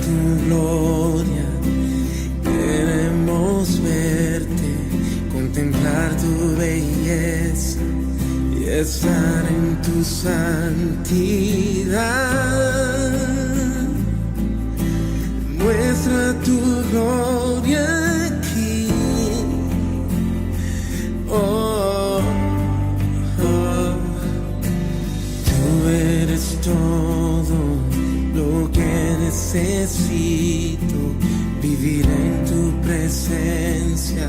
tu gloria, queremos verte, contemplar tu belleza y estar en tu santidad. Muestra tu gloria aquí. Oh, oh. Tú eres todo lo que necesito, vivir en tu presencia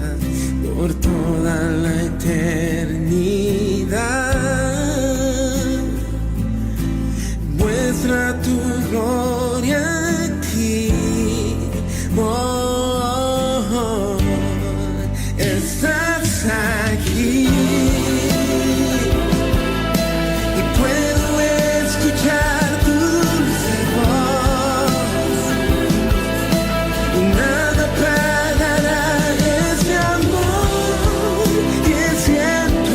por toda la eternidad. Muestra tu gloria aquí. Oh, estás aquí y puedo escuchar tu dulce voz y nada parará ese amor que siento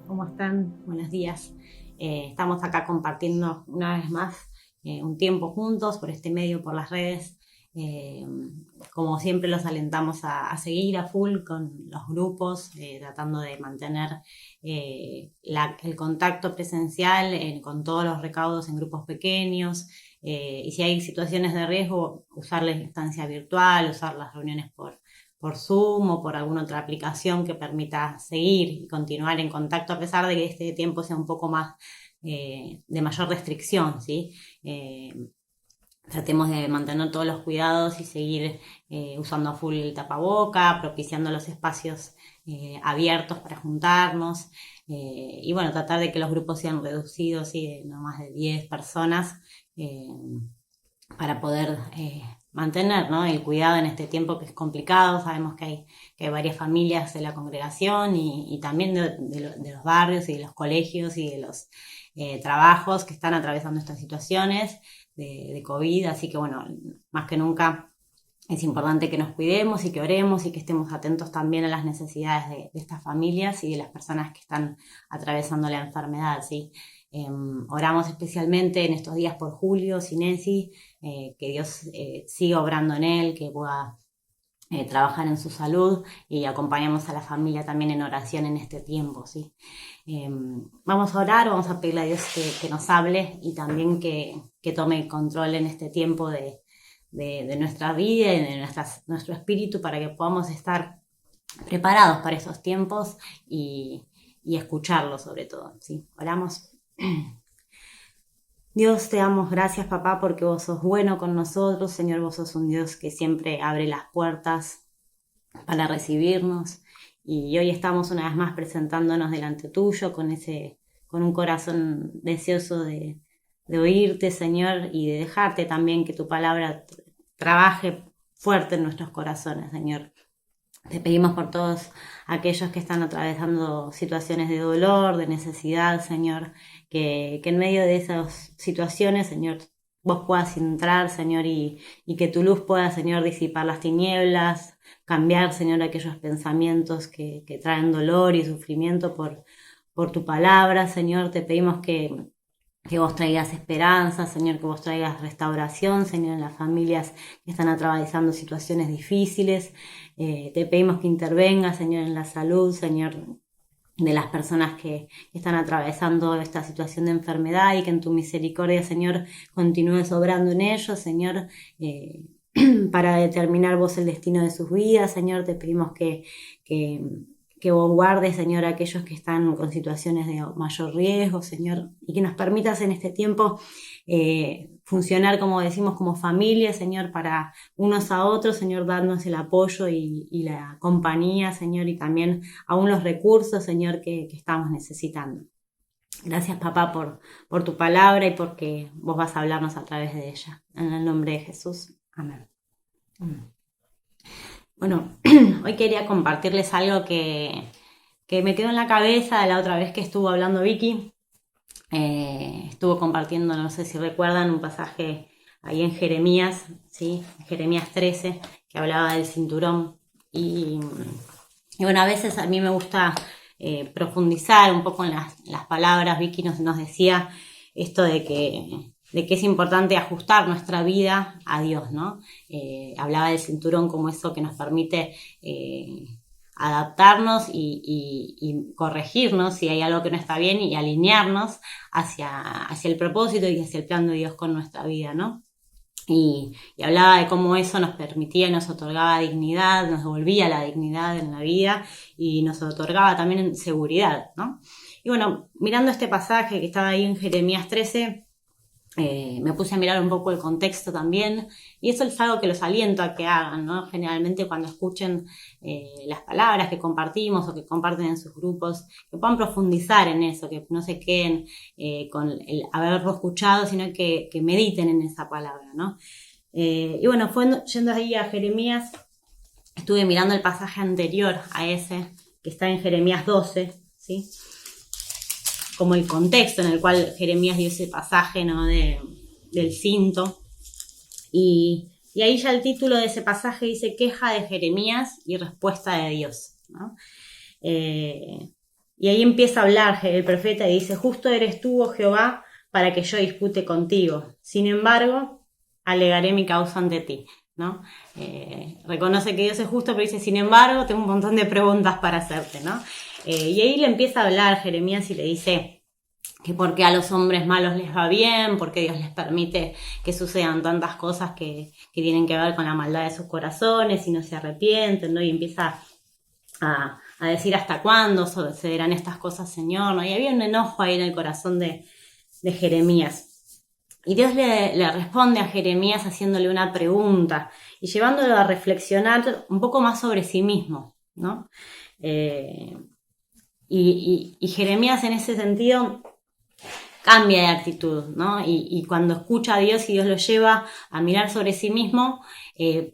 ¿Cómo están? Buenos días. Estamos acá compartiendo una vez más un tiempo juntos por este medio, por las redes. Como siempre los alentamos a seguir a full con los grupos, tratando de mantener el contacto presencial con todos los recaudos en grupos pequeños. Y si hay situaciones de riesgo, usar la instancia virtual, usar las reuniones por Zoom o por alguna otra aplicación que permita seguir y continuar en contacto, a pesar de que este tiempo sea un poco más de mayor restricción, ¿sí? Tratemos de mantener todos los cuidados y seguir usando a full el tapaboca, propiciando los espacios abiertos para juntarnos, y bueno, tratar de que los grupos sean reducidos, ¿sí? De no más de 10 personas, para poder mantener, ¿no? El cuidado en este tiempo que es complicado. Sabemos que hay varias familias de la congregación y también de los barrios y de los colegios y de los trabajos que están atravesando estas situaciones de COVID, así que bueno, más que nunca es importante que nos cuidemos y que oremos y que estemos atentos también a las necesidades de estas familias y de las personas que están atravesando la enfermedad, ¿sí? Oramos especialmente en estos días por Julio Sinesi, que Dios siga obrando en él, que pueda trabajar en su salud, y acompañamos a la familia también en oración en este tiempo, ¿sí? Vamos a orar, vamos a pedirle a Dios que nos hable y también que tome control en este tiempo de nuestra vida y de nuestro espíritu, para que podamos estar preparados para esos tiempos y escucharlo sobre todo, ¿sí? Oramos. Dios, te damos gracias, papá, porque vos sos bueno con nosotros. Señor, vos sos un Dios que siempre abre las puertas para recibirnos, y hoy estamos una vez más presentándonos delante tuyo con un corazón deseoso de oírte, Señor, y de dejarte también que tu palabra trabaje fuerte en nuestros corazones, Señor. Te pedimos por todos aquellos que están atravesando situaciones de dolor, de necesidad, Señor, que en medio de esas situaciones, Señor, vos puedas entrar, Señor, y que tu luz pueda, Señor, disipar las tinieblas, cambiar, Señor, aquellos pensamientos que traen dolor y sufrimiento por tu palabra, Señor. Te pedimos que vos traigas esperanza, Señor, que vos traigas restauración, Señor, en las familias que están atravesando situaciones difíciles. Te pedimos que intervengas, Señor, en la salud, Señor, de las personas que están atravesando esta situación de enfermedad, y que en tu misericordia, Señor, continúes obrando en ellos, Señor, para determinar vos el destino de sus vidas. Señor, te pedimos que vos guardes, Señor, a aquellos que están con situaciones de mayor riesgo, Señor, y que nos permitas en este tiempo funcionar, como decimos, como familia, Señor, para unos a otros, Señor, darnos el apoyo y la compañía, Señor, y también aún los recursos, Señor, que estamos necesitando. Gracias, papá, por tu palabra y porque vos vas a hablarnos a través de ella. En el nombre de Jesús. Amén. Bueno, hoy quería compartirles algo que me quedó en la cabeza de la otra vez que estuvo hablando Vicky. Estuvo compartiendo, no sé si recuerdan, un pasaje ahí en Jeremías, ¿sí? Jeremías 13, que hablaba del cinturón. Y bueno, a veces a mí me gusta profundizar un poco en las palabras. Vicky nos decía esto de que es importante ajustar nuestra vida a Dios, ¿no? Hablaba del cinturón como eso que nos permite adaptarnos y corregirnos si hay algo que no está bien, y alinearnos hacia el propósito y hacia el plan de Dios con nuestra vida, ¿no? Y hablaba de cómo eso nos permitía, nos otorgaba dignidad, nos devolvía la dignidad en la vida y nos otorgaba también seguridad, ¿no? Y bueno, mirando este pasaje que estaba ahí en Jeremías 13, me puse a mirar un poco el contexto también, y eso es algo que los aliento a que hagan, ¿no? Generalmente cuando escuchen las palabras que compartimos o que comparten en sus grupos, que puedan profundizar en eso, que no se queden con el haberlo escuchado, sino que mediten en esa palabra, ¿no? Y bueno, yendo ahí a Jeremías, estuve mirando el pasaje anterior a ese, que está en Jeremías 12, ¿sí? Como el contexto en el cual Jeremías dio ese pasaje, ¿no? del cinto. Y ahí ya el título de ese pasaje dice: queja de Jeremías y respuesta de Dios, ¿no? Y ahí empieza a hablar el profeta y dice, justo eres tú, oh Jehová, para que yo dispute contigo. Sin embargo, alegaré mi causa ante ti, ¿no? Reconoce que Dios es justo, pero dice, sin embargo, tengo un montón de preguntas para hacerte, ¿no? Y ahí le empieza a hablar Jeremías y le dice que por qué a los hombres malos les va bien, por qué Dios les permite que sucedan tantas cosas que tienen que ver con la maldad de sus corazones y no se arrepienten, ¿no? Y empieza a decir hasta cuándo sucederán estas cosas, Señor, ¿no? Y había un enojo ahí en el corazón de Jeremías. Y Dios le responde a Jeremías haciéndole una pregunta y llevándolo a reflexionar un poco más sobre sí mismo, ¿no? Y Jeremías en ese sentido cambia de actitud, ¿no? Y cuando escucha a Dios y Dios lo lleva a mirar sobre sí mismo,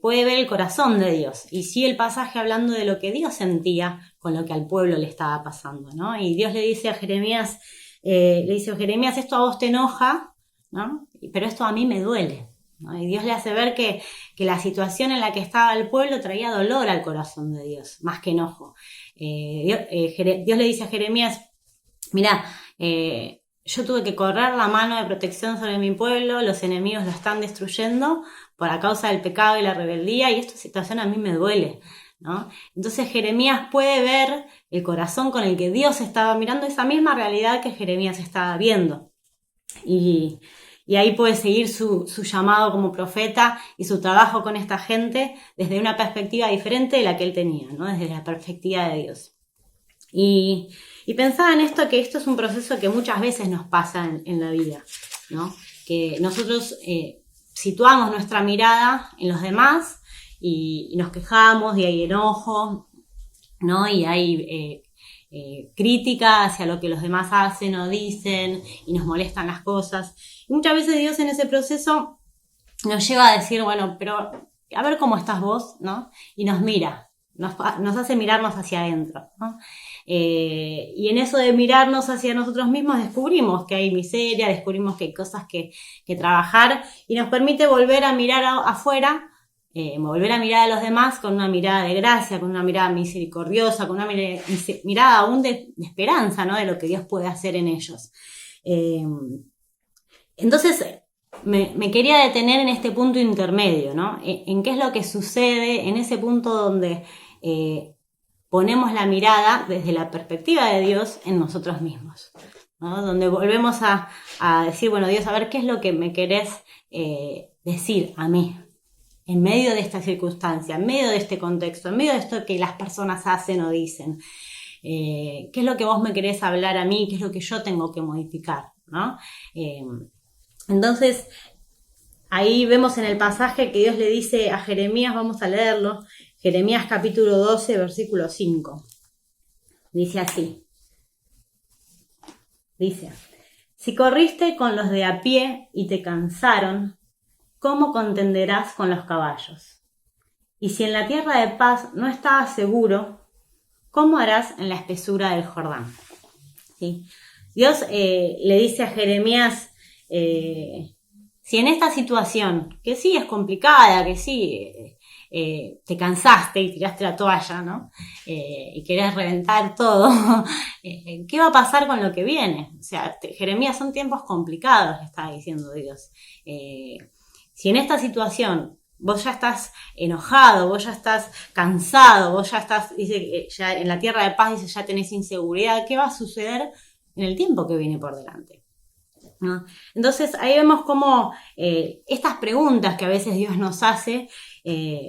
puede ver el corazón de Dios. Y sigue el pasaje hablando de lo que Dios sentía con lo que al pueblo le estaba pasando, ¿no? Y Dios le dice a Jeremías, Jeremías, esto a vos te enoja, ¿no? Pero esto a mí me duele, ¿no? Y Dios le hace ver que la situación en la que estaba el pueblo traía dolor al corazón de Dios, más que enojo. Dios le dice a Jeremías, mira, yo tuve que correr la mano de protección sobre mi pueblo, los enemigos lo están destruyendo por a causa del pecado y la rebeldía, y esta situación a mí me duele, ¿no? Entonces Jeremías puede ver el corazón con el que Dios estaba mirando esa misma realidad que Jeremías estaba viendo. Y ahí puede seguir su llamado como profeta y su trabajo con esta gente desde una perspectiva diferente de la que él tenía, ¿no? Desde la perspectiva de Dios. Y pensaba en esto, que esto es un proceso que muchas veces nos pasa en la vida, ¿no? Que nosotros situamos nuestra mirada en los demás y nos quejamos y hay enojo, ¿no? Y hay crítica hacia lo que los demás hacen o dicen y nos molestan las cosas. Y muchas veces Dios en ese proceso nos lleva a decir, bueno, pero a ver cómo estás vos, ¿no? Y nos mira, nos hace mirarnos hacia adentro, ¿no? Y en eso de mirarnos hacia nosotros mismos descubrimos que hay miseria, descubrimos que hay cosas que trabajar y nos permite volver a mirar afuera, volver a mirar a los demás con una mirada de gracia, con una mirada misericordiosa, con una mirada aún de esperanza, ¿no? De lo que Dios puede hacer en ellos. Entonces me quería detener en este punto intermedio, ¿no? En qué es lo que sucede en ese punto donde ponemos la mirada desde la perspectiva de Dios en nosotros mismos, ¿no? Donde volvemos a decir, bueno, Dios, a ver qué es lo que me querés decir a mí en medio de esta circunstancia, en medio de este contexto, en medio de esto que las personas hacen o dicen. ¿Qué es lo que vos me querés hablar a mí? ¿Qué es lo que yo tengo que modificar, ¿no? Entonces, ahí vemos en el pasaje que Dios le dice a Jeremías, vamos a leerlo, Jeremías capítulo 12, versículo 5. Dice así. Dice, si corriste con los de a pie y te cansaron, ¿cómo contenderás con los caballos? Y si en la tierra de paz no estabas seguro, ¿cómo harás en la espesura del Jordán? ¿Sí? Dios le dice a Jeremías, si en esta situación, que sí es complicada, que sí te cansaste y tiraste la toalla, ¿no? Y querés reventar todo, ¿qué va a pasar con lo que viene? O sea, Jeremías, son tiempos complicados, está diciendo Dios. Si en esta situación vos ya estás enojado, vos ya estás cansado, vos ya estás, dice, ya en la tierra de paz, dice, ya tenés inseguridad, ¿qué va a suceder en el tiempo que viene por delante? ¿No? Entonces ahí vemos cómo estas preguntas que a veces Dios nos hace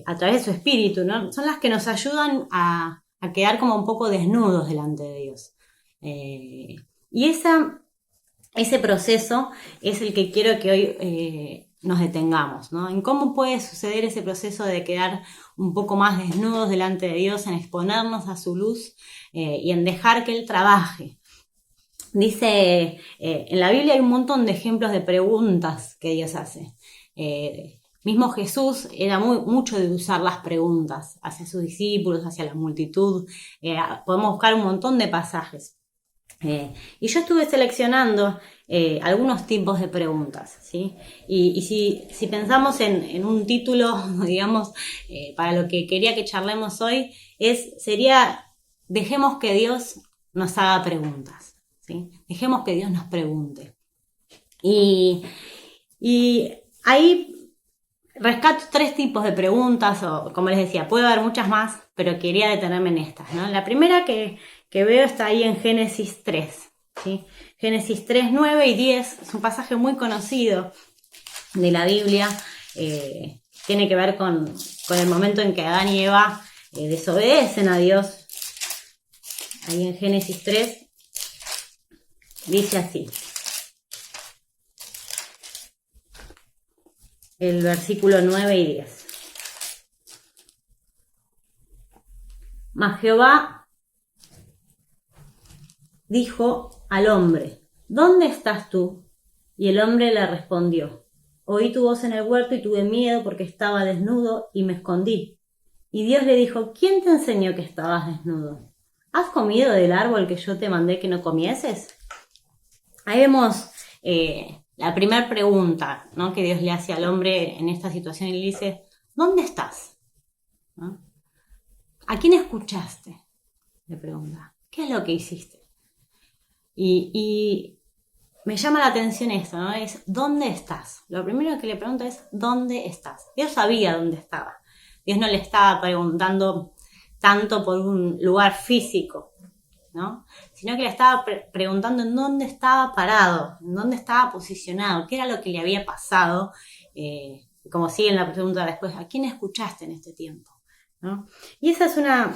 a través de su espíritu, ¿no? Son las que nos ayudan a quedar como un poco desnudos delante de Dios. Y ese proceso es el que quiero que hoy nos detengamos, ¿no? En cómo puede suceder ese proceso de quedar un poco más desnudos delante de Dios, en exponernos a su luz y en dejar que Él trabaje. Dice, en la Biblia hay un montón de ejemplos de preguntas que Dios hace. Mismo Jesús era mucho de usar las preguntas hacia sus discípulos, hacia la multitud. Podemos buscar un montón de pasajes. Y yo estuve seleccionando algunos tipos de preguntas, ¿sí? Y si pensamos en un título, digamos, para lo que quería que charlemos hoy, sería, dejemos que Dios nos haga preguntas, ¿sí? Dejemos que Dios nos pregunte. Y ahí rescato 3 tipos de preguntas, o como les decía, puede haber muchas más, pero quería detenerme en estas, ¿no? La primera que veo está ahí en Génesis 3, ¿sí? Génesis 3, 9 y 10, es un pasaje muy conocido de la Biblia, tiene que ver con el momento en que Adán y Eva desobedecen a Dios. Ahí en Génesis 3 dice así, el versículo 9 y 10. Mas Jehová dijo al hombre, ¿dónde estás tú? Y el hombre le respondió, oí tu voz en el huerto y tuve miedo porque estaba desnudo y me escondí. Y Dios le dijo, ¿quién te enseñó que estabas desnudo? ¿Has comido del árbol que yo te mandé que no comieses? Ahí vemos la primera pregunta, ¿no?, que Dios le hace al hombre en esta situación y le dice, ¿dónde estás? ¿No? ¿A quién escuchaste? Le pregunta, ¿qué es lo que hiciste? Y me llama la atención esto, ¿no? Es, ¿dónde estás? Lo primero que le pregunta es, ¿dónde estás? Dios sabía dónde estaba. Dios no le estaba preguntando tanto por un lugar físico, ¿no?, sino que le estaba preguntando en dónde estaba parado, en dónde estaba posicionado, qué era lo que le había pasado, como sigue en la pregunta después, ¿a quién escuchaste en este tiempo? ¿No? Y esa es una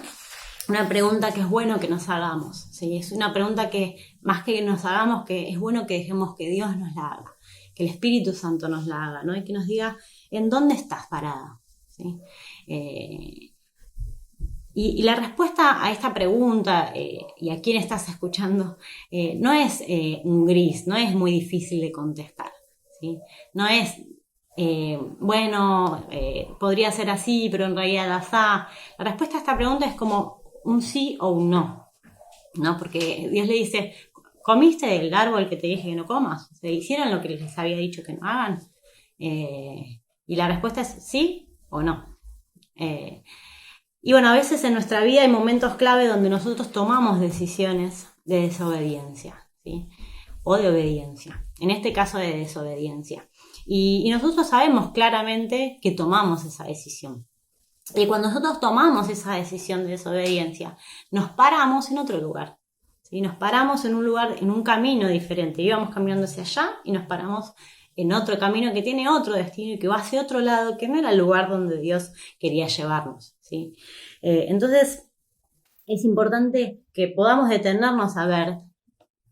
pregunta que es bueno que nos hagamos, ¿sí? Es una pregunta que más que nos hagamos, que es bueno que dejemos que Dios nos la haga, que el Espíritu Santo nos la haga, ¿no? Y que nos diga en dónde estás parada, ¿sí? Y la respuesta a esta pregunta, y a quién estás escuchando, no es un gris, no es muy difícil de contestar, ¿sí? No es, podría ser así, pero en realidad asá. La respuesta a esta pregunta es como un sí o un no, ¿no? Porque Dios le dice, ¿comiste del árbol que te dije que no comas? ¿Se hicieron lo que les había dicho que no hagan? Y la respuesta es sí o no. Y bueno, a veces en nuestra vida hay momentos clave donde nosotros tomamos decisiones de desobediencia, ¿sí? O de obediencia. En este caso de desobediencia. Y nosotros sabemos claramente que tomamos esa decisión. Y cuando nosotros tomamos esa decisión de desobediencia, nos paramos en otro lugar, ¿sí? Nos paramos en un lugar, en un camino diferente. Íbamos caminando hacia allá y nos paramos en otro camino que tiene otro destino y que va hacia otro lado, que no era el lugar donde Dios quería llevarnos, ¿sí? Entonces, es importante que podamos detenernos a ver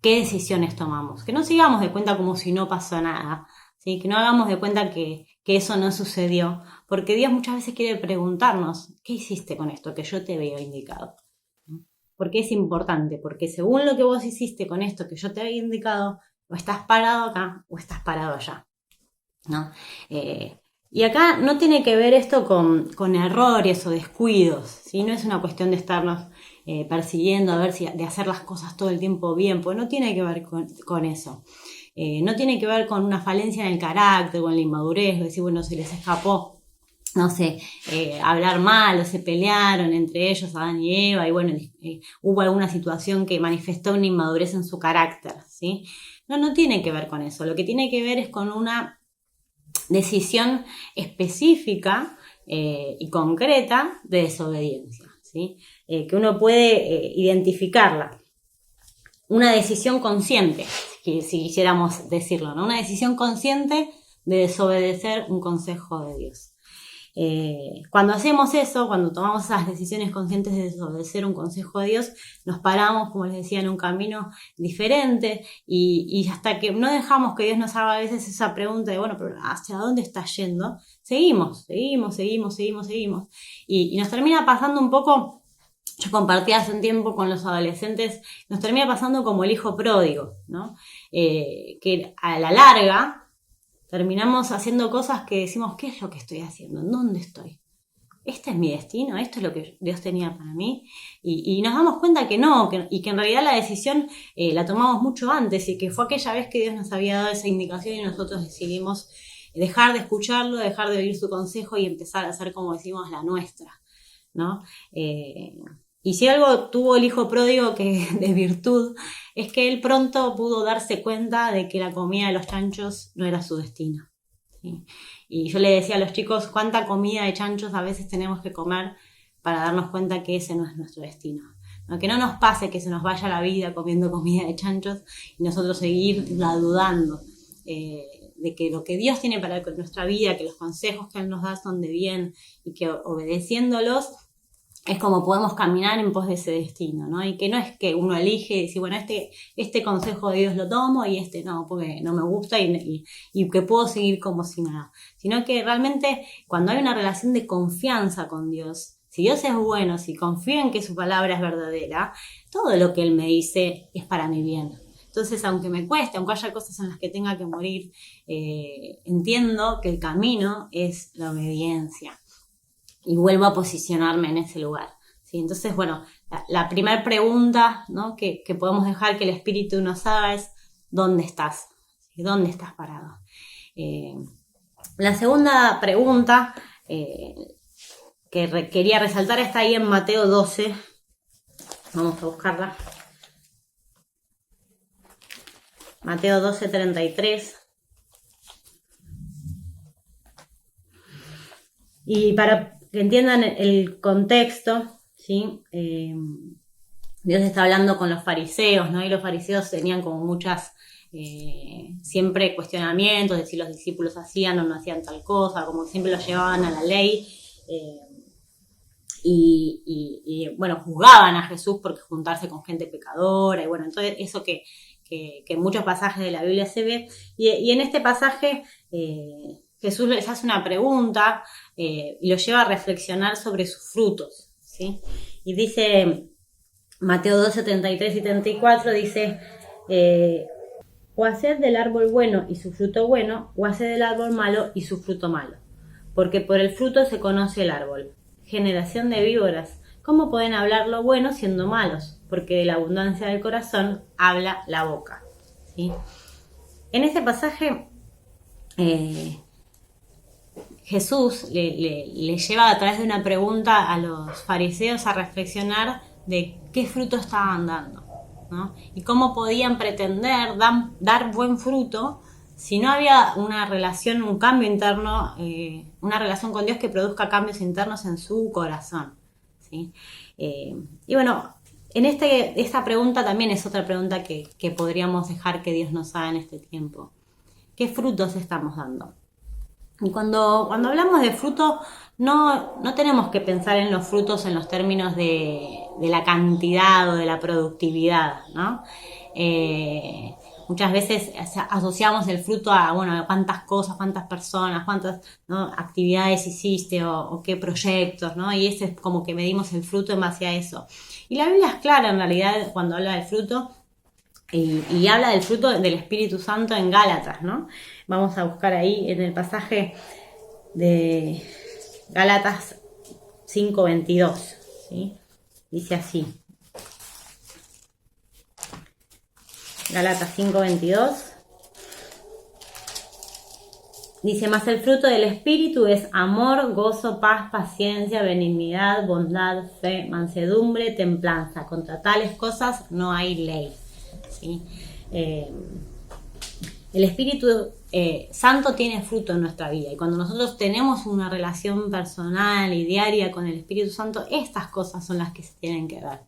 qué decisiones tomamos, que no sigamos de cuenta como si no pasó nada, ¿sí? Que no hagamos de cuenta que eso no sucedió, porque Dios muchas veces quiere preguntarnos, ¿qué hiciste con esto que yo te veo indicado? Porque es importante, porque según lo que vos hiciste con esto que yo te había indicado, o estás parado acá o estás parado allá, ¿no? Y acá no tiene que ver esto con errores o descuidos, ¿sí? No es una cuestión de estarnos persiguiendo a ver si de hacer las cosas todo el tiempo bien, pues no tiene que ver con eso. No tiene que ver con una falencia en el carácter, con la inmadurez, decir, bueno, se les escapó, no sé, hablar mal, o se pelearon entre ellos, Adán y Eva, y bueno, hubo alguna situación que manifestó una inmadurez en su carácter, ¿sí? No tiene que ver con eso. Lo que tiene que ver es con una decisión específica y concreta de desobediencia, ¿sí? Que uno puede identificarla. Una decisión consciente, si quisiéramos decirlo, ¿no? Una decisión consciente de desobedecer un consejo de Dios. Cuando hacemos eso, cuando tomamos esas decisiones conscientes de desobedecer un consejo de Dios, nos paramos, como les decía, en un camino diferente y hasta que no dejamos que Dios nos haga a veces esa pregunta de, bueno, pero ¿hacia dónde estás yendo? Seguimos. Y nos termina pasando un poco, yo compartí hace un tiempo con los adolescentes, nos termina pasando como el hijo pródigo, ¿no? Que a la larga terminamos haciendo cosas que decimos, ¿qué es lo que estoy haciendo? ¿En dónde estoy? ¿Este es mi destino? ¿Esto es lo que Dios tenía para mí? Y nos damos cuenta que no, y que en realidad la decisión la tomamos mucho antes y que fue aquella vez que Dios nos había dado esa indicación y nosotros decidimos dejar de escucharlo, dejar de oír su consejo y empezar a hacer, como decimos, la nuestra, ¿no? Y si algo tuvo el hijo pródigo que de virtud, es que él pronto pudo darse cuenta de que la comida de los chanchos no era su destino. ¿Sí? Y yo le decía a los chicos, ¿cuánta comida de chanchos a veces tenemos que comer para darnos cuenta que ese no es nuestro destino? ¿No? Que no nos pase que se nos vaya la vida comiendo comida de chanchos y nosotros seguir dudando de que lo que Dios tiene para nuestra vida, que los consejos que Él nos da son de bien y que obedeciéndolos es como podemos caminar en pos de ese destino, ¿no? Y que no es que uno elige y dice, bueno, este consejo de Dios lo tomo y este no, porque no me gusta y que puedo seguir como si nada. Sino que realmente cuando hay una relación de confianza con Dios, si Dios es bueno, si confío en que su palabra es verdadera, todo lo que Él me dice es para mi bien. Entonces, aunque me cueste, aunque haya cosas en las que tenga que morir, entiendo que el camino es la obediencia. Y vuelvo a posicionarme en ese lugar. ¿Sí? Entonces, bueno, la primera pregunta, ¿no? que podemos dejar que el Espíritu nos haga es ¿dónde estás? ¿Sí? ¿Dónde estás parado? La segunda pregunta que quería resaltar está ahí en Mateo 12. Vamos a buscarla. Mateo 12, 33. Y para que entiendan el contexto, ¿sí? Dios está hablando con los fariseos, ¿no? Y los fariseos tenían como muchas, siempre cuestionamientos de si los discípulos hacían o no hacían tal cosa, como siempre los llevaban a la ley, y bueno, juzgaban a Jesús porque juntarse con gente pecadora, y bueno, entonces eso que en muchos pasajes de la Biblia se ve, y en este pasaje Jesús les hace una pregunta y los lleva a reflexionar sobre sus frutos, ¿sí? Y dice, Mateo 12, 33 y 34, dice, o haced del árbol bueno y su fruto bueno, o haced del árbol malo y su fruto malo. Porque por el fruto se conoce el árbol. Generación de víboras, ¿cómo pueden hablar lo bueno siendo malos? Porque de la abundancia del corazón habla la boca, ¿sí? En este pasaje Jesús le lleva a través de una pregunta a los fariseos a reflexionar de qué fruto estaban dando, ¿no? Y cómo podían pretender dar buen fruto si no había una relación, un cambio interno, una relación con Dios que produzca cambios internos en su corazón, ¿sí? Y bueno, esta pregunta también es otra pregunta que podríamos dejar que Dios nos haga en este tiempo. ¿Qué frutos estamos dando? Y cuando hablamos de fruto, no tenemos que pensar en los frutos en los términos de la cantidad o de la productividad, ¿no? Muchas veces asociamos el fruto a, bueno, cuántas cosas, cuántas personas, cuántas, ¿no? actividades hiciste o qué proyectos, ¿no? Y ese es como que medimos el fruto en base a eso. Y la Biblia es clara en realidad cuando habla del fruto y habla del fruto del Espíritu Santo en Gálatas, ¿no? Vamos a buscar ahí en el pasaje de Gálatas 5:22, ¿sí? Dice así. Gálatas 5:22. Dice, mas el fruto del Espíritu es amor, gozo, paz, paciencia, benignidad, bondad, fe, mansedumbre, templanza. Contra tales cosas no hay ley, ¿sí? El Espíritu Santo tiene fruto en nuestra vida, y cuando nosotros tenemos una relación personal y diaria con el Espíritu Santo, estas cosas son las que se tienen que ver,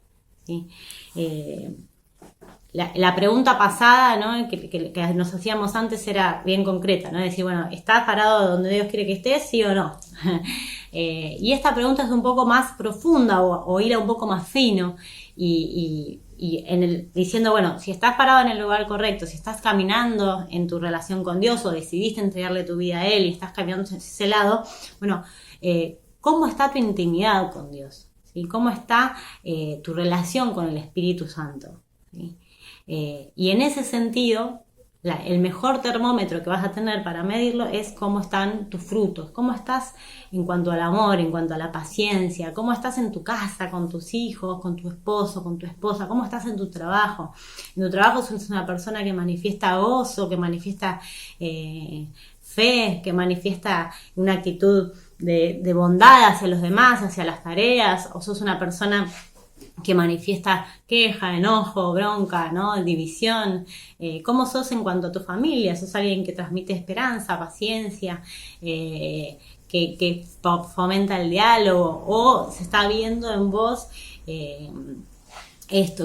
¿sí? La pregunta pasada, ¿no? que nos hacíamos antes era bien concreta, ¿no? Decir, bueno, ¿estás parado donde Dios quiere que estés, sí o no? Y esta pregunta es un poco más profunda o ir a un poco más fino y diciendo, bueno, si estás parado en el lugar correcto, si estás caminando en tu relación con Dios o decidiste entregarle tu vida a Él y estás caminando hacia ese lado, bueno, ¿cómo está tu intimidad con Dios? ¿Sí? ¿Cómo está tu relación con el Espíritu Santo? ¿Sí? Y en ese sentido, el mejor termómetro que vas a tener para medirlo es cómo están tus frutos, cómo estás en cuanto al amor, en cuanto a la paciencia, cómo estás en tu casa, con tus hijos, con tu esposo, con tu esposa, cómo estás en tu trabajo. En tu trabajo sos una persona que manifiesta gozo, que manifiesta fe, que manifiesta una actitud de bondad hacia los demás, hacia las tareas, o sos una persona que manifiesta queja, enojo, bronca, ¿no? División. ¿Cómo sos en cuanto a tu familia? ¿Sos alguien que transmite esperanza, paciencia, que fomenta el diálogo? ¿O se está viendo en vos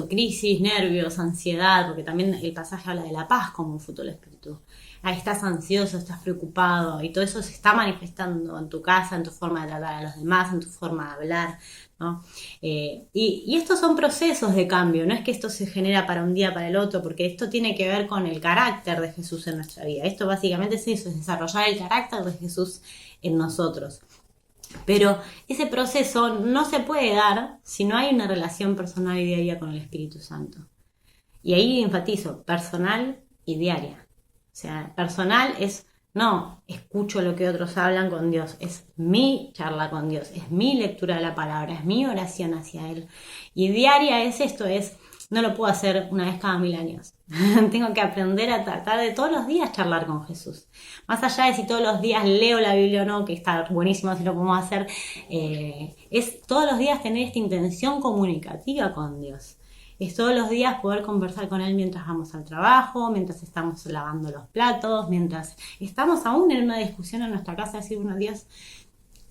crisis, nervios, ansiedad? Porque también el pasaje habla de la paz como un fruto del Espíritu. Ahí estás ansioso, estás preocupado y todo eso se está manifestando en tu casa, en tu forma de tratar a los demás, en tu forma de hablar, ¿no? Y estos son procesos de cambio, no es que esto se genera para un día para el otro, porque esto tiene que ver con el carácter de Jesús en nuestra vida. Esto básicamente es eso, es desarrollar el carácter de Jesús en nosotros. Pero ese proceso no se puede dar si no hay una relación personal y diaria con el Espíritu Santo. Y ahí enfatizo, personal y diaria. O sea, personal es, no escucho lo que otros hablan con Dios, es mi charla con Dios, es mi lectura de la palabra, es mi oración hacia Él. Y diaria es esto, no lo puedo hacer una vez cada 1000 años. Tengo que aprender a tratar de todos los días charlar con Jesús. Más allá de si todos los días leo la Biblia o no, que está buenísimo si lo podemos hacer, es todos los días tener esta intención comunicativa con Dios. Es todos los días poder conversar con Él mientras vamos al trabajo, mientras estamos lavando los platos, mientras estamos aún en una discusión en nuestra casa, decir, bueno, Dios,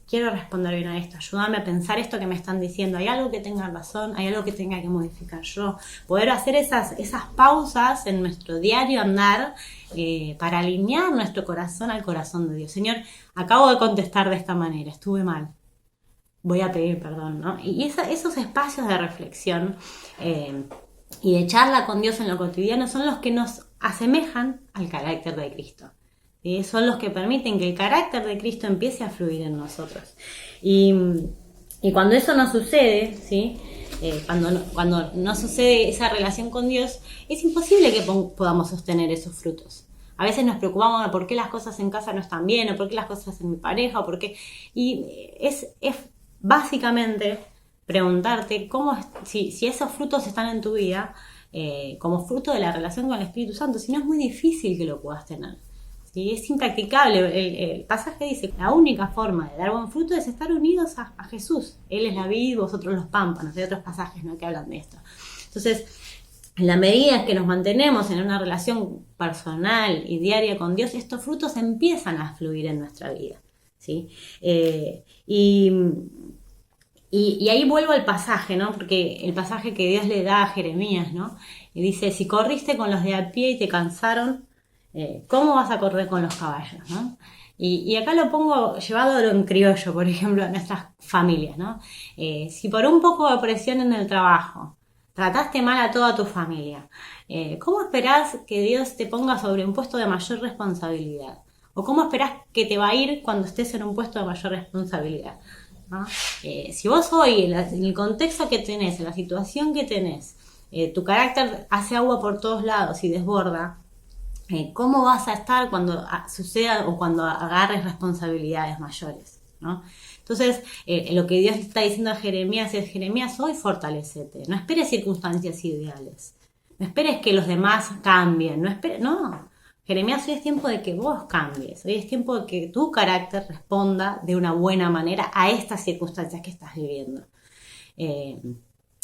quiero responder bien a esto, ayúdame a pensar esto que me están diciendo, hay algo que tenga razón, hay algo que tenga que modificar yo. Poder hacer esas pausas en nuestro diario andar para alinear nuestro corazón al corazón de Dios. Señor, acabo de contestar de esta manera, estuve mal. Voy a pedir perdón, ¿no? Y esos espacios de reflexión y de charla con Dios en lo cotidiano son los que nos asemejan al carácter de Cristo. ¿Sí? Son los que permiten que el carácter de Cristo empiece a fluir en nosotros. Y cuando eso no sucede, ¿sí? Cuando no sucede esa relación con Dios, es imposible que podamos sostener esos frutos. A veces nos preocupamos de por qué las cosas en casa no están bien, o por qué las cosas en mi pareja, o por qué... Y es básicamente preguntarte si esos frutos están en tu vida como fruto de la relación con el Espíritu Santo. Si no, es muy difícil que lo puedas tener. ¿Sí? Es impracticable. El pasaje dice, la única forma de dar buen fruto es estar unidos a Jesús. Él es la vid, vosotros los pámpanos. Hay otros pasajes, ¿no?, que hablan de esto. Entonces, en la medida que nos mantenemos en una relación personal y diaria con Dios, estos frutos empiezan a fluir en nuestra vida, ¿sí? Y ahí vuelvo al pasaje, ¿no? Porque el pasaje que Dios le da a Jeremías, ¿no? Y dice, si corriste con los de a pie y te cansaron, ¿cómo vas a correr con los caballos, ¿no? Y acá lo pongo llevado en criollo, por ejemplo, a nuestras familias, ¿no? Si por un poco de presión en el trabajo trataste mal a toda tu familia, ¿cómo esperás que Dios te ponga sobre un puesto de mayor responsabilidad? ¿O cómo esperás que te va a ir cuando estés en un puesto de mayor responsabilidad? ¿No? Si vos hoy, en el contexto que tenés, en la situación que tenés, tu carácter hace agua por todos lados y desborda, ¿cómo vas a estar cuando suceda o cuando agarres responsabilidades mayores, ¿no? Entonces, lo que Dios está diciendo a Jeremías es, Jeremías, hoy fortalecete, no esperes circunstancias ideales, no esperes que los demás cambien, no. Jeremías, hoy es tiempo de que vos cambies, hoy es tiempo de que tu carácter responda de una buena manera a estas circunstancias que estás viviendo.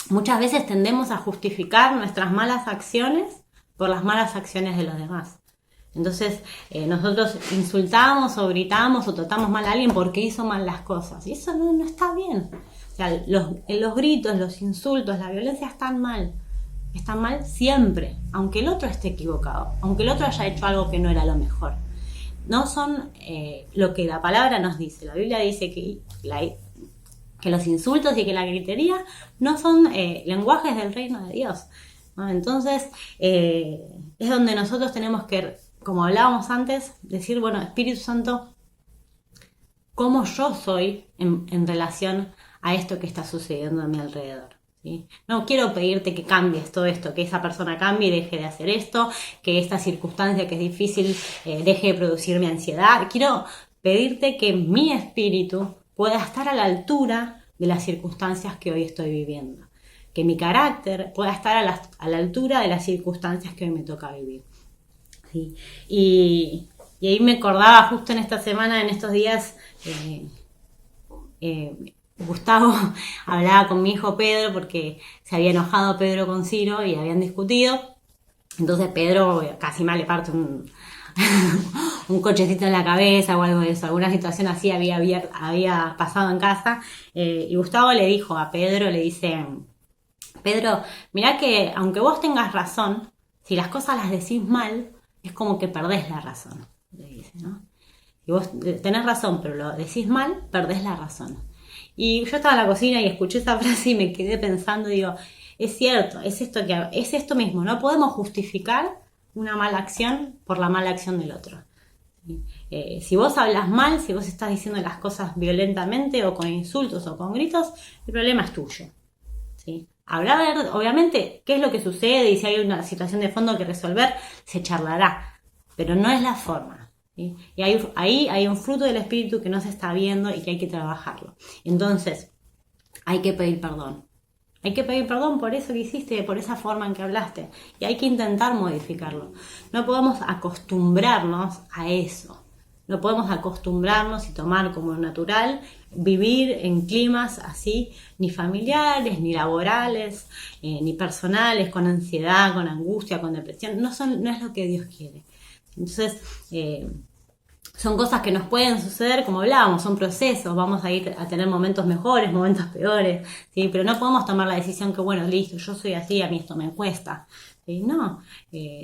Muchas veces tendemos a justificar nuestras malas acciones por las malas acciones de los demás. Entonces, nosotros insultamos o gritamos o tratamos mal a alguien porque hizo mal las cosas. Y eso no está bien. O sea, los gritos, los insultos, la violencia están mal. Están mal siempre, aunque el otro esté equivocado, aunque el otro haya hecho algo que no era lo mejor. No son lo que la palabra nos dice. La Biblia dice que los insultos y que la gritería no son lenguajes del reino de Dios, ¿no? Entonces, es donde nosotros tenemos que, como hablábamos antes, decir, bueno, Espíritu Santo, ¿cómo yo soy en relación a esto que está sucediendo a mi alrededor? ¿Sí? No quiero pedirte que cambies todo esto, que esa persona cambie y deje de hacer esto, que esta circunstancia que es difícil deje de producirme ansiedad. Quiero pedirte que mi espíritu pueda estar a la altura de las circunstancias que hoy estoy viviendo. Que mi carácter pueda estar a la altura de las circunstancias que hoy me toca vivir. ¿Sí? Y ahí me acordaba justo en esta semana, en estos días, Gustavo hablaba con mi hijo Pedro porque se había enojado Pedro con Ciro y habían discutido. Entonces Pedro casi mal le parte un cochecito en la cabeza o algo de eso. Alguna situación así había pasado en casa. Y Gustavo le dijo a Pedro, le dice: Pedro, mirá que aunque vos tengas razón, si las cosas las decís mal, es como que perdés la razón. Le dice, ¿no? Si vos tenés razón, pero lo decís mal, perdés la razón. Y yo estaba en la cocina y escuché esa frase y me quedé pensando, digo, es cierto, es esto mismo, no podemos justificar una mala acción por la mala acción del otro. Si vos hablas mal, si vos estás diciendo las cosas violentamente o con insultos o con gritos, el problema es tuyo. ¿Sí? Hablar, obviamente, qué es lo que sucede y si hay una situación de fondo que resolver, se charlará, pero no es la forma. ¿Sí? Y ahí hay un fruto del espíritu que no se está viendo y que hay que trabajarlo. Entonces, hay que pedir perdón. Hay que pedir perdón por eso que hiciste, por esa forma en que hablaste. Y hay que intentar modificarlo. No podemos acostumbrarnos a eso. No podemos acostumbrarnos y tomar como natural vivir en climas así, ni familiares, ni laborales, ni personales, con ansiedad, con angustia, con depresión. No es lo que Dios quiere. Entonces, son cosas que nos pueden suceder, como hablábamos, son procesos, vamos a ir a tener momentos mejores, momentos peores, ¿sí? Pero no podemos tomar la decisión que, bueno, listo, yo soy así, a mí esto me cuesta. ¿Sí? No,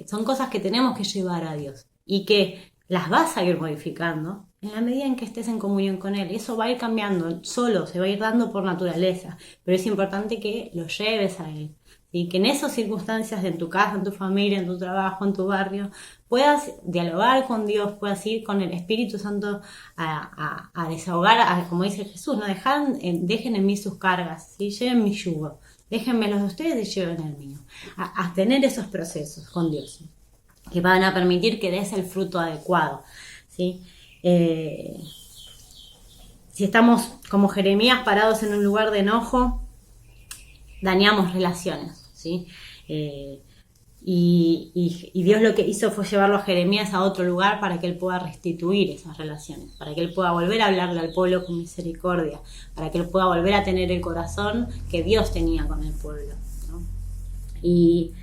son cosas que tenemos que llevar a Dios y que las vas a ir modificando en la medida en que estés en comunión con Él. Y eso va a ir cambiando solo, se va a ir dando por naturaleza, pero es importante que lo lleves a Él. Y que en esas circunstancias, en tu casa, en tu familia, en tu trabajo, en tu barrio, puedas dialogar con Dios, puedas ir con el Espíritu Santo a desahogar, como dice Jesús, no dejen en mí sus cargas, ¿sí? Lleven mi yugo, déjenme los de ustedes y lleven el mío. A tener esos procesos con Dios, ¿sí? Que van a permitir que des el fruto adecuado, ¿sí? Si estamos como Jeremías parados en un lugar de enojo, dañamos relaciones. ¿Sí? Y Dios lo que hizo fue llevarlo a Jeremías a otro lugar para que él pueda restituir esas relaciones, para que él pueda volver a hablarle al pueblo con misericordia, para que él pueda volver a tener el corazón que Dios tenía con el pueblo, ¿no? Y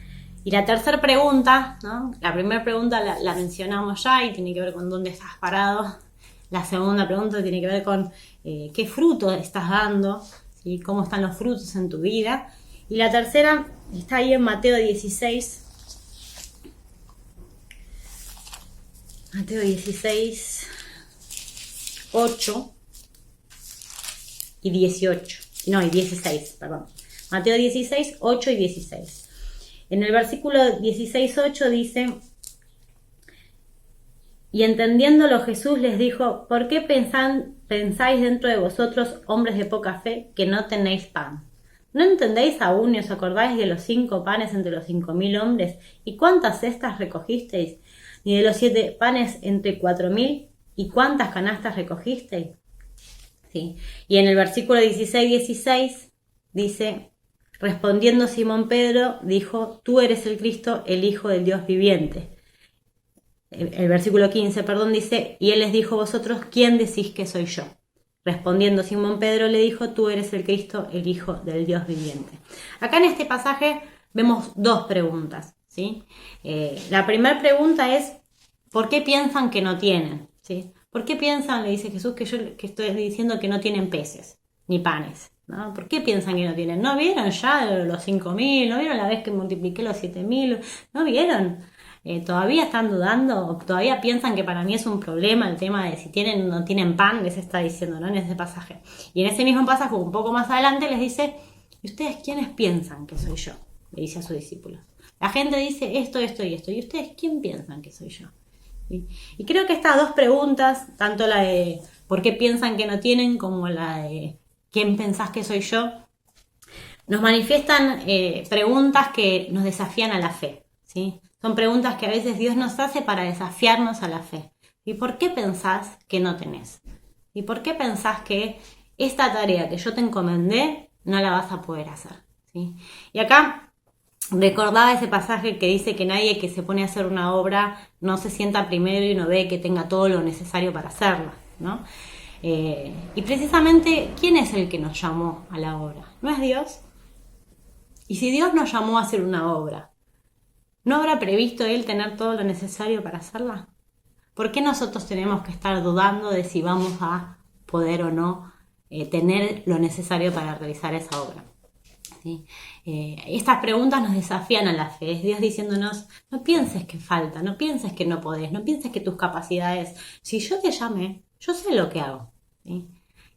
la tercera pregunta, ¿no? La primera pregunta la mencionamos ya y tiene que ver con dónde estás parado. La segunda pregunta tiene que ver con qué fruto estás dando, ¿sí? Cómo están los frutos en tu vida. Y la tercera está ahí en Mateo 16. Mateo 16, 8 y 18. No, y 16, perdón. Mateo 16, 8 y 16. En el versículo 16, 8 dice: y entendiéndolo Jesús les dijo: ¿por qué pensáis dentro de vosotros, hombres de poca fe, que no tenéis pan? ¿No entendéis aún ni os acordáis de los 5 panes entre los 5.000 hombres? ¿Y cuántas cestas recogisteis? ¿Ni de los 7 panes entre 4.000? ¿Y cuántas canastas recogisteis? ¿Sí? Y en el versículo 16 dice: respondiendo Simón Pedro, dijo: tú eres el Cristo, el Hijo del Dios viviente. El versículo 15, dice: y él les dijo: vosotros, ¿quién decís que soy yo? Respondiendo Simón Pedro le dijo: tú eres el Cristo, el Hijo del Dios viviente. Acá en este pasaje vemos 2 preguntas, ¿sí? La primera pregunta es: ¿por qué piensan que no tienen? ¿Sí? ¿Por qué piensan, le dice Jesús, que yo que estoy diciendo que no tienen peces ni panes? ¿No? ¿Por qué piensan que no tienen? ¿No vieron ya los 5.000? ¿No vieron la vez que multipliqué los 7.000? ¿No vieron? ¿Todavía están dudando? ¿Todavía piensan que para mí es un problema el tema de si tienen o no tienen pan? Les está diciendo, ¿no? En ese pasaje. Y en ese mismo pasaje, un poco más adelante, les dice: ¿y ustedes quiénes piensan que soy yo? Le dice a sus discípulos. La gente dice esto, esto y esto. ¿Y ustedes quién piensan que soy yo? ¿Sí? Y creo que estas 2 preguntas, tanto la de ¿por qué piensan que no tienen? Como la de ¿quién pensás que soy yo? Nos manifiestan preguntas que nos desafían a la fe, ¿sí? Son preguntas que a veces Dios nos hace para desafiarnos a la fe. ¿Y por qué pensás que no tenés? ¿Y por qué pensás que esta tarea que yo te encomendé no la vas a poder hacer? ¿Sí? Y acá recordaba ese pasaje que dice que nadie que se pone a hacer una obra no se sienta primero y no ve que tenga todo lo necesario para hacerla, ¿no? Y precisamente, ¿quién es el que nos llamó a la obra? ¿No es Dios? Y si Dios nos llamó a hacer una obra, ¿no habrá previsto Él tener todo lo necesario para hacerla? ¿Por qué nosotros tenemos que estar dudando de si vamos a poder o no tener lo necesario para realizar esa obra? ¿Sí? Estas preguntas nos desafían a la fe. Es Dios diciéndonos, no pienses que falta, no pienses que no podés, no pienses que tus capacidades, si yo te llamé, yo sé lo que hago. ¿Sí?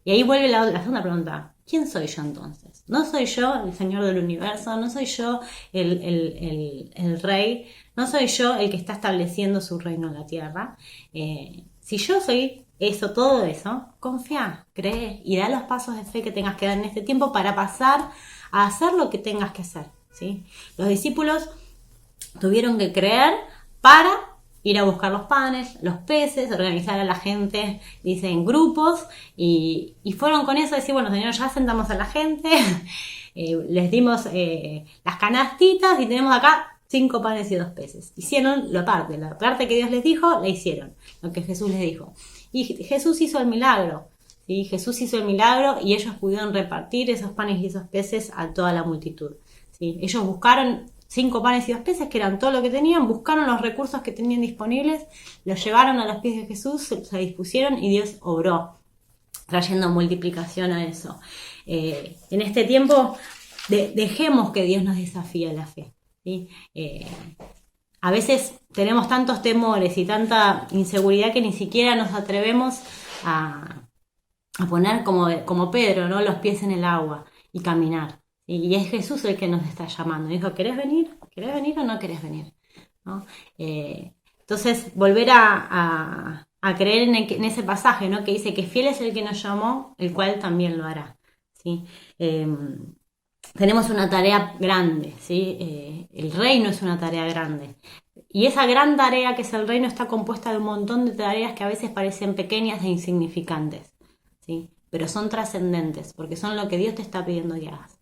Y ahí vuelve la segunda pregunta, ¿quién soy yo entonces? No soy yo el Señor del universo, no soy yo el Rey, no soy yo el que está estableciendo su reino en la tierra. Si yo soy eso, todo eso, confía, cree y da los pasos de fe que tengas que dar en este tiempo para pasar a hacer lo que tengas que hacer. ¿Sí? Los discípulos tuvieron que creer para ir a buscar los panes, los peces, organizar a la gente, dice, en grupos, y fueron con eso a decir, bueno, Señor, ya sentamos a la gente, les dimos las canastitas y tenemos acá 5 panes y 2 peces. Hicieron la parte que Dios les dijo, la hicieron, lo que Jesús les dijo. Y Jesús hizo el milagro, ¿sí? Jesús hizo el milagro y ellos pudieron repartir esos panes y esos peces a toda la multitud, ¿sí? Ellos buscaron 5 panes y 2 peces, que eran todo lo que tenían, buscaron los recursos que tenían disponibles, los llevaron a los pies de Jesús, se dispusieron y Dios obró, trayendo multiplicación a eso. En este tiempo, dejemos que Dios nos desafíe la fe. ¿Sí? A veces tenemos tantos temores y tanta inseguridad que ni siquiera nos atrevemos a poner como Pedro, ¿no? Los pies en el agua y caminar. Y es Jesús el que nos está llamando. Dijo, ¿querés venir? ¿Querés venir o no querés venir? ¿No? Entonces, volver a creer en ese pasaje, ¿no? Que dice que fiel es el que nos llamó, el cual también lo hará. ¿Sí? Tenemos una tarea grande, ¿sí? El reino es una tarea grande. Y esa gran tarea que es el reino está compuesta de un montón de tareas que a veces parecen pequeñas e insignificantes, ¿sí? Pero son trascendentes, porque son lo que Dios te está pidiendo que hagas.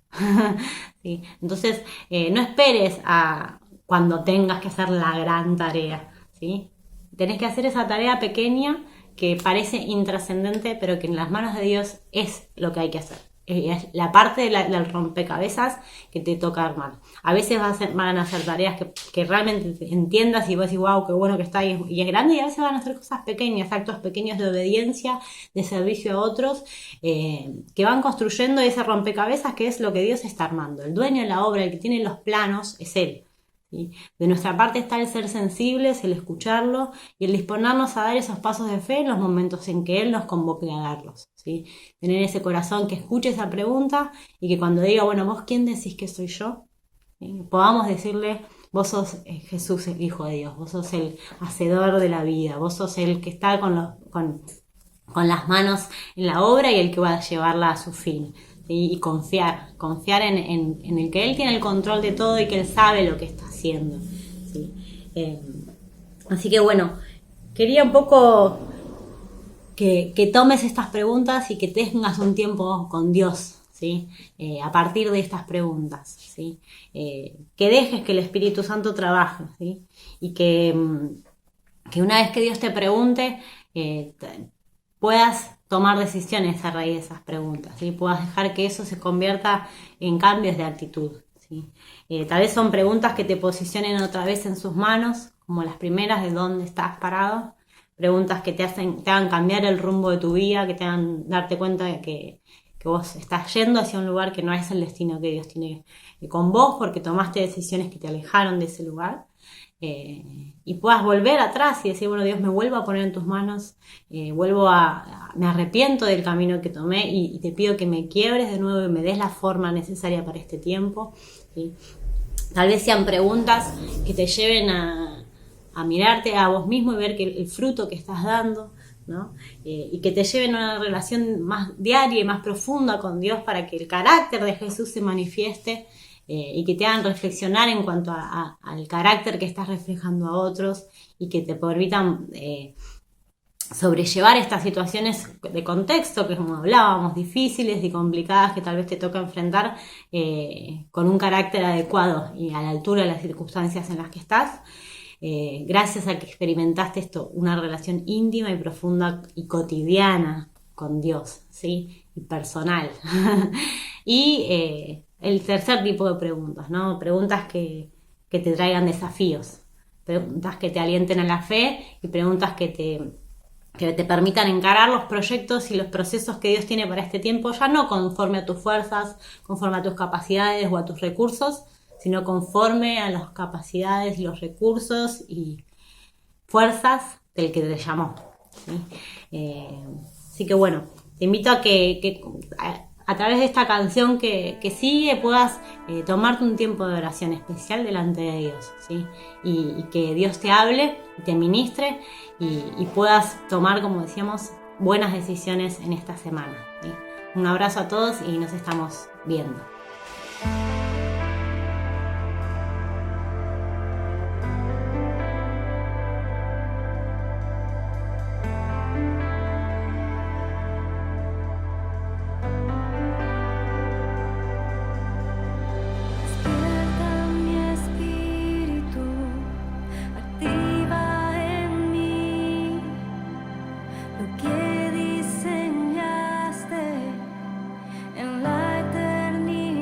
¿Sí? Entonces, no esperes a cuando tengas que hacer la gran tarea, ¿sí? Tenés que hacer esa tarea pequeña que parece intrascendente, pero que en las manos de Dios es lo que hay que hacer. Es la parte del rompecabezas que te toca armar. A veces van a ser tareas que realmente entiendas y vos decís, wow, qué bueno que está y es grande, y a veces van a ser cosas pequeñas, actos pequeños de obediencia, de servicio a otros, que van construyendo ese rompecabezas que es lo que Dios está armando. El dueño de la obra, el que tiene los planos, es Él. ¿Sí? De nuestra parte está el ser sensibles, el escucharlo y el disponernos a dar esos pasos de fe en los momentos en que Él nos convoque a darlos, ¿sí? Tener ese corazón que escuche esa pregunta y que cuando diga, bueno, ¿vos quién decís que soy yo? ¿Sí? Podamos decirle, vos sos Jesús, el Hijo de Dios, vos sos el hacedor de la vida, vos sos el que está con las manos en la obra y el que va a llevarla a su fin. Y confiar en el que Él tiene el control de todo y que Él sabe lo que está haciendo, ¿sí? Así que bueno, quería un poco que tomes estas preguntas y que tengas un tiempo con Dios, ¿sí? A partir de estas preguntas, ¿sí? Que dejes que el Espíritu Santo trabaje, ¿sí? Y que una vez que Dios te pregunte, puedas tomar decisiones a raíz de esas preguntas, ¿sí? Puedas dejar que eso se convierta en cambios de actitud, ¿sí? Tal vez son preguntas que te posicionen otra vez en sus manos, como las primeras de dónde estás parado, preguntas que te hagan cambiar el rumbo de tu vida, que te hagan darte cuenta de que vos estás yendo hacia un lugar que no es el destino que Dios tiene con vos, porque tomaste decisiones que te alejaron de ese lugar. Y puedas volver atrás y decir, bueno, Dios, me vuelvo a poner en tus manos, me arrepiento del camino que tomé y te pido que me quiebres de nuevo y me des la forma necesaria para este tiempo, ¿sí? Tal vez sean preguntas que te lleven a mirarte a vos mismo y ver que el fruto que estás dando, ¿no? Y que te lleven a una relación más diaria y más profunda con Dios para que el carácter de Jesús se manifieste, y que te hagan reflexionar en cuanto al carácter que estás reflejando a otros y que te permitan sobrellevar estas situaciones de contexto que, como hablábamos, difíciles y complicadas, que tal vez te toca enfrentar con un carácter adecuado y a la altura de las circunstancias en las que estás, gracias a que experimentaste una relación íntima y profunda y cotidiana con Dios, ¿sí? Y personal. Y el tercer tipo de preguntas, ¿no? Preguntas que te traigan desafíos, preguntas que te alienten a la fe y preguntas que te permitan encarar los proyectos y los procesos que Dios tiene para este tiempo, ya no conforme a tus fuerzas, conforme a tus capacidades o a tus recursos, sino conforme a las capacidades y los recursos y fuerzas del que te llamó, ¿sí? Así que bueno, te invito a que a través de esta canción que sigue puedas tomarte un tiempo de oración especial delante de Dios, ¿sí? Y que Dios te hable, te ministre y puedas tomar, como decíamos, buenas decisiones en esta semana, ¿sí? Un abrazo a todos y nos estamos viendo. Despierta mi espíritu, activa en mí lo que diseñaste en la eternidad.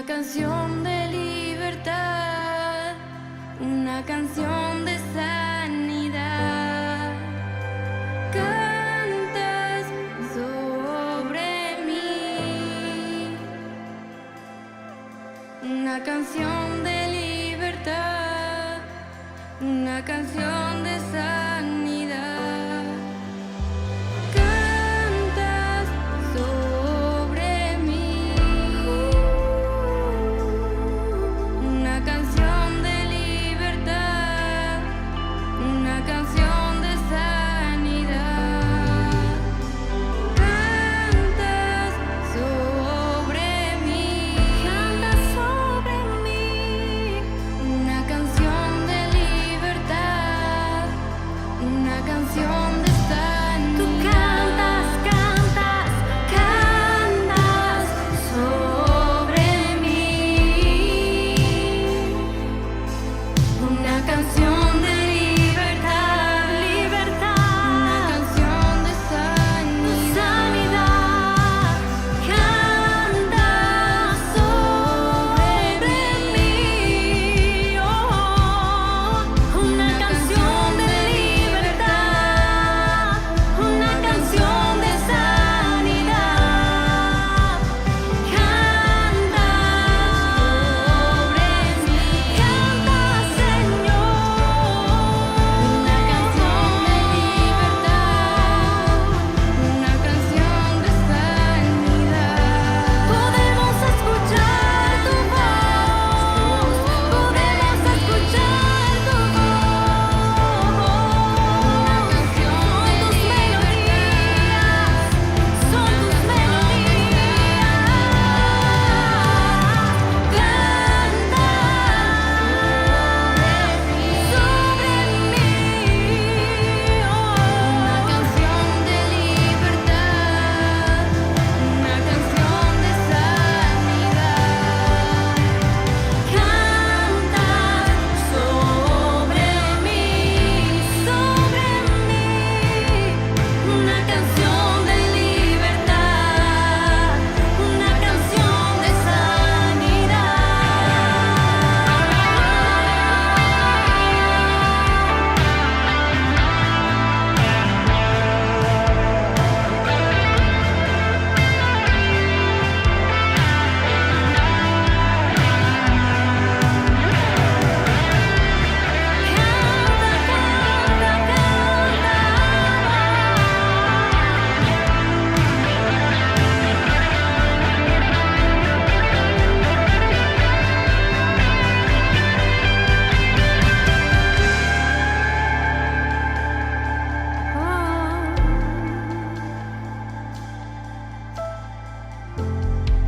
canción de libertad, una canción de sanidad. Cantas sobre mí, una canción de libertad, una canción de sanidad. Cantas sobre mí, una canción de libertad, una canción de sanidad. Cantas sobre mí, una canción de libertad, una canción de sanidad. Tú cantas, cantas, cantas sobre mí, una canción de libertad, libertad, una canción de sanidad. Cantas sobre mí, una canción de libertad, una canción de sanidad. Canta sobre mí, canta Señor, una canción de libertad, una canción de sanidad. Podemos escuchar tu voz, podemos escuchar tu voz. Una canción de libertad, son tus melodías. Canta sobre mí, una canción de libertad, una canción de sanidad. Canta sobre mí, una canción de libertad, una canción de sanidad.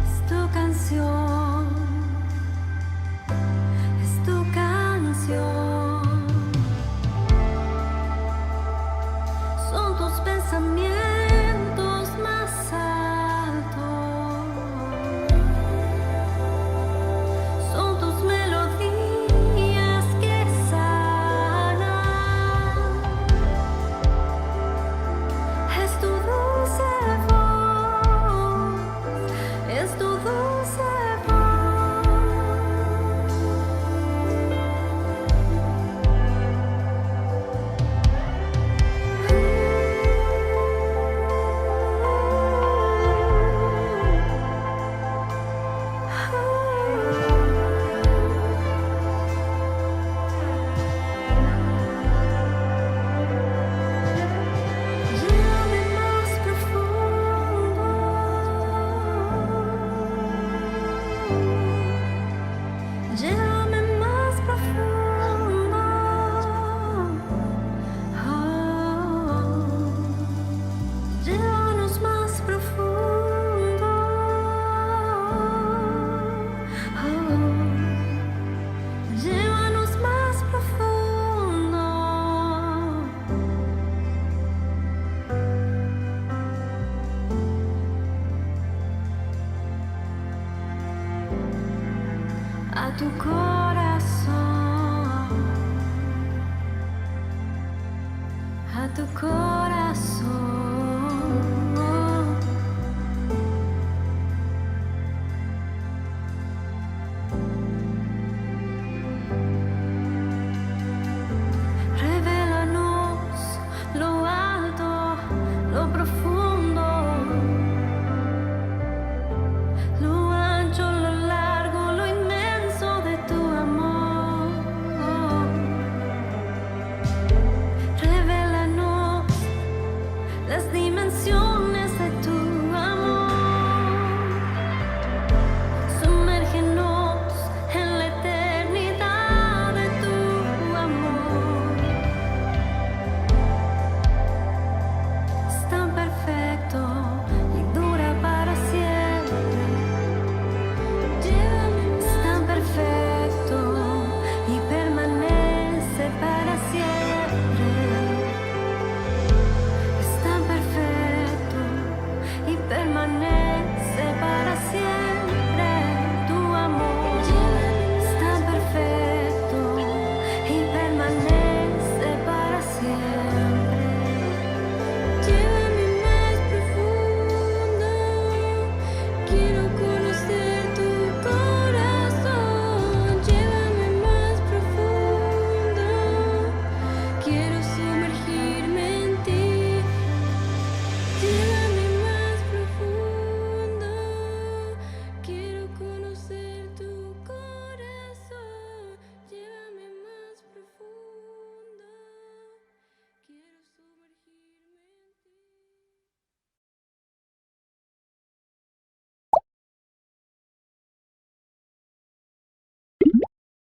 Es tu canción, es tu canción, son tus pensamientos más altos, son tus melodías que sanan, es tu dulce voz, es tu dulce voz. Llévame más profundo, llévame más profundo, llévanos más profundo, llévanos más profundo. A tu corazón, a tu corazón. lo profundo